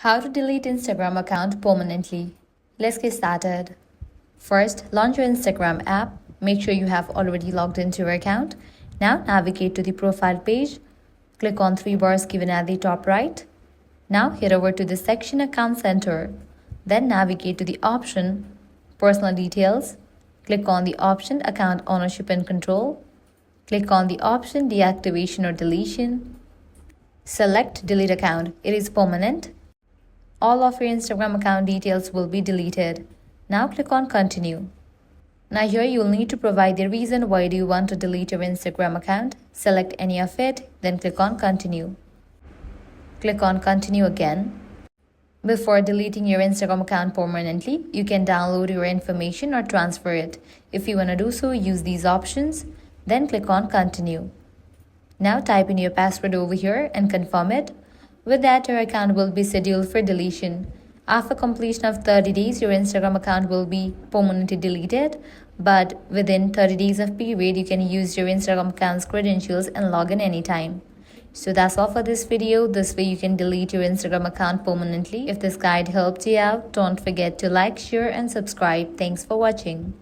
How to delete Instagram account permanently. Let's get started. First, launch your Instagram app. Make sure you have already logged into your account. Now navigate to the profile page. Click on three bars given at the top right. Now head over to the section Account Center. Then navigate to the option Personal Details. Click on the option Account Ownership and Control. Click on the option Deactivation or Deletion. Select Delete Account. It is permanent. All of your Instagram account details will be deleted. Now click on Continue. Now here you will need to provide the reason why do you want to delete your Instagram account. Select any of it, then click on Continue. Click on Continue again. Before deleting your Instagram account permanently, you can download your information or transfer it. If you want to do so, use these options, then click on Continue. Now type in your password over here and confirm it. With that, your account will be scheduled for deletion. After completion of 30 days, your Instagram account will be permanently deleted. But within 30 days of period, you can use your Instagram account's credentials and log in anytime. So that's all for this video. This way you can delete your Instagram account permanently. If this guide helped you out, don't forget to like, share and subscribe. Thanks for watching.